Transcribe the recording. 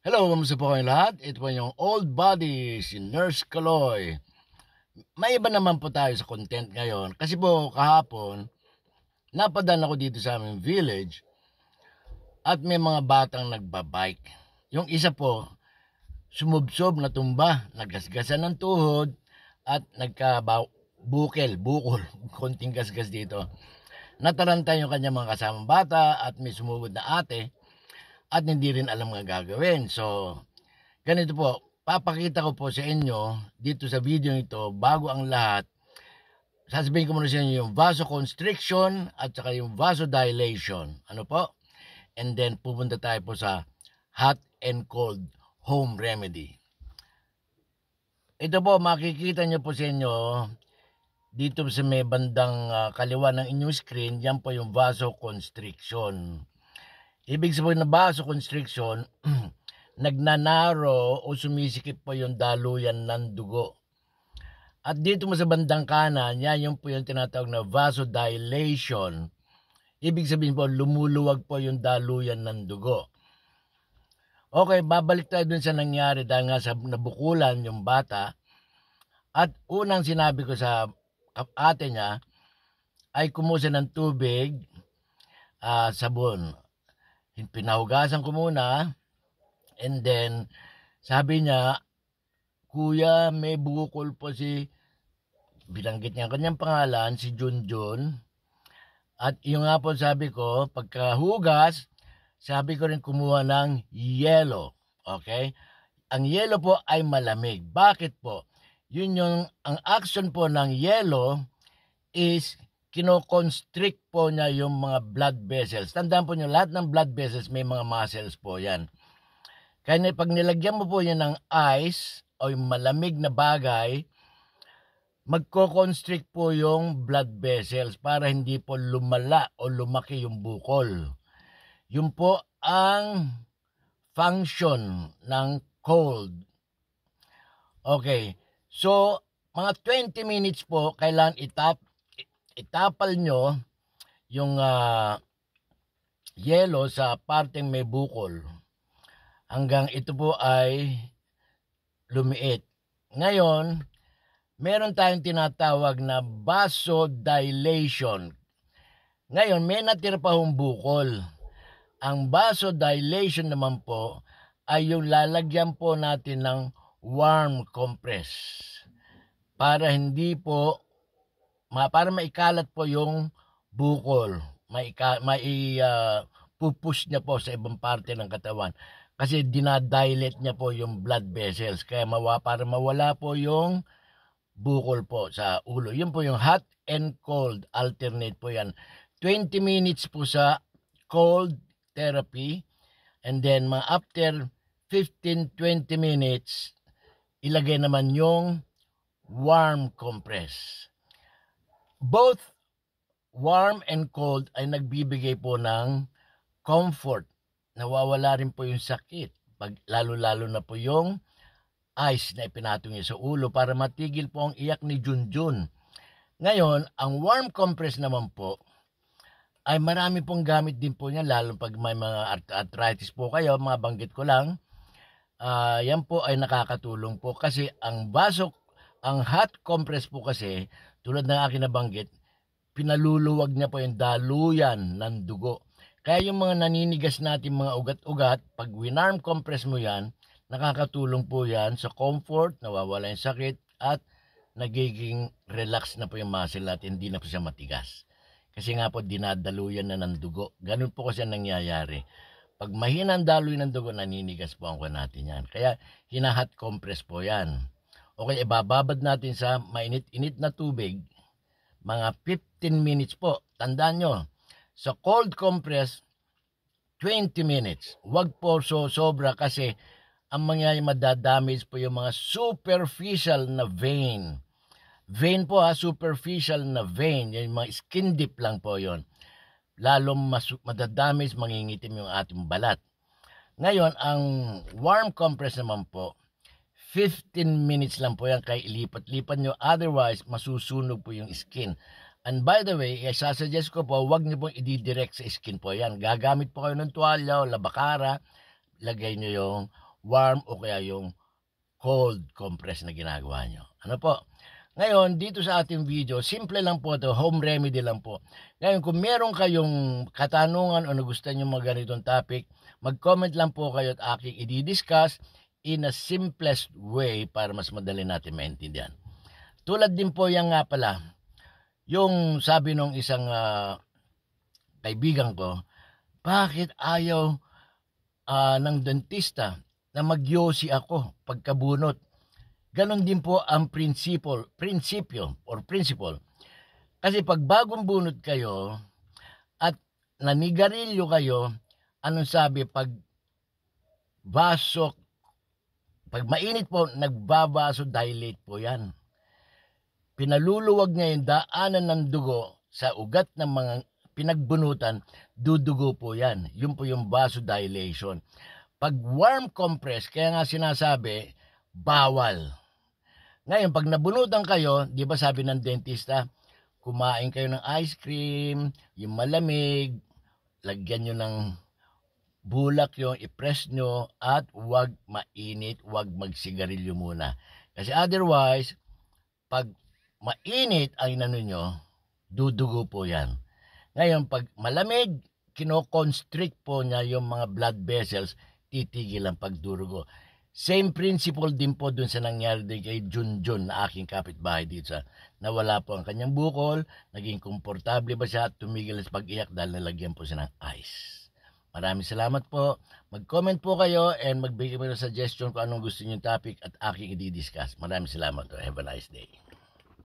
Hello, kamusta po kayong lahat? Ito po yung Old Body, si Nurse Kaloy. May iba naman po tayo sa content ngayon. Kasi po kahapon, napadaan ako dito sa aming village at may mga batang nagbabike. Yung isa po, sumubsob na tumba, nagasgasan ng tuhod at bukol, konting gasgas dito. Nataranta yung kanyang mga kasamang bata at may sumugod na ate at hindi rin alam nga gagawin. So, ganito po, papakita ko po sa inyo dito sa video ito, bago ang lahat, sasabihin ko muna sa inyo yung vasoconstriction at saka yung vasodilation. Ano po? And then pupunta tayo po sa hot and cold home remedy. Ito po, makikita nyo po sa inyo dito sa may bandang kaliwa ng inyong screen, yan po yung vasoconstriction. Ibig sabihin na vasoconstriction, nagnanaro o sumisikip po yung daluyan ng dugo. At dito mo sa bandang kanan, yan yung po yung tinatawag na vasodilation. Ibig sabihin po, lumuluwag po yung daluyan ng dugo. Okay, babalik tayo dun sa nangyari dahil nga sa nabukulan yung bata. At unang sinabi ko sa ate niya ay kumuha ng tubig, sabon. Pinahugasan ko muna. And then, sabi niya, Kuya, may bukol po binanggit niya ang kanyang pangalan, si Junjun. At yung nga po sabi ko, pagkahugas, sabi ko rin kumuha ng yelo. Okay? Ang yelo po ay malamig. Bakit po? Ang action po ng yelo is kinoconstrict po niya yung mga blood vessels. Tandaan po niyo, lahat ng blood vessels may mga muscles po yan. Kaya pag nilagyan mo po yan ng ice o yung malamig na bagay, magko-constrict po yung blood vessels para hindi po lumala o lumaki yung bukol. Yun po ang function ng cold. Okay, so mga 20 minutes po, kailangan itapal nyo yung yelo sa parteng may bukol hanggang ito po ay lumiit. Ngayon, meron tayong tinatawag na vasodilation. Ngayon, may natira pa hong bukol. Ang vasodilation naman po ay yung lalagyan po natin ng warm compress para hindi po para maikalat po yung bukol, pupush niya po sa ibang parte ng katawan kasi dinadilate niya po yung blood vessels kaya para mawala po yung bukol po sa ulo. Yun po yung hot and cold, alternate po yan. 20 minutes po sa cold therapy and then after 15-20 minutes ilagay naman yung warm compress. Both warm and cold ay nagbibigay po ng comfort. Nawawala rin po yung sakit. Lalo-lalo na po yung ice na ipinatong niya sa ulo para matigil po ang iyak ni Junjun. Ngayon, ang warm compress naman po ay marami pong gamit din po niya lalo pag may mga arthritis po kayo, mga banggit ko lang. Yan po ay nakakatulong po kasi ang hot compress po kasi tulad ng akin nabanggit, pinaluluwag niya po yung daluyan ng dugo. Kaya yung mga naninigas natin mga ugat-ugat, pag winarm compress mo yan, nakakatulong po yan sa comfort, nawawala yung sakit, at nagiging relax na po yung muscle natin, hindi na po siya matigas. Kasi nga po, dinadaluyan na ng dugo. Ganun po kasi nangyayari. Pag mahina ang daloy ng dugo, naninigas po ang natin yan. Kaya hinahat compress po yan. Okay, ibababad natin sa mainit-init na tubig, mga 15 minutes po. Tandaan nyo, sa cold compress, 20 minutes. Huwag po sobra kasi ang mangyayari madadamage po yung mga superficial na vein. Vein po superficial na vein. Yung mga skin deep lang po yon. Lalo madadamage, mangingitim yung ating balat. Ngayon, ang warm compress naman po, 15 minutes lang po yan, kaya ilipat-lipat nyo. Otherwise, masusunog po yung skin. And by the way, sasuggest ko po, huwag nyo pong i-direct sa skin po yan. Gagamit po kayo ng tuwalya o labakara, lagay nyo yung warm o kaya yung cold compress na ginagawa nyo. Ano po? Ngayon, dito sa ating video, simple lang po ito, home remedy lang po. Ngayon, kung meron kayong katanungan o nagustuhan nyo mga ganitong topic, mag-comment lang po kayo at aking i-discuss in a simplest way para mas madali natin maintindihan. Tulad din po yan nga pala, yung sabi nung isang kaibigan ko, bakit ayaw ng dentista na magyosi ako pagkabunot? Ganon din po ang prinsipyo. Kasi pag bagong bunot kayo at nanigarilyo kayo, anong sabi, pag mainit po, nagbabaso dilate po yan. Pinaluluwag niya yung daanan ng dugo sa ugat ng mga pinagbunutan, dudugo po yan. Yun po yung vasodilation. Pag warm compress, kaya nga sinasabi, bawal. Ngayon, pag nabunutan kayo, di ba sabi ng dentista, kumain kayo ng ice cream, yung malamig, lagyan nyo ng bulak yung i-press nyo, at huwag mainit, huwag magsigarilyo muna. Kasi otherwise, pag mainit ang inano nyo, dudugo po yan. Ngayon, pag malamig, kino-constrict po niya yung mga blood vessels, titigil ang pagdurugo. Same principle din po dun sa nangyari din kay Junjun na aking kapitbahay dito sa nawala po ang kanyang bukol, naging komportable ba siya at tumigil sa pag-iyak dahil nalagyan po siya ng ice. Maraming salamat po. Mag-comment po kayo and magbigay mo ng suggestion kung anong gusto niyo topic at aking i-discuss. Maraming salamat po. Have a nice day.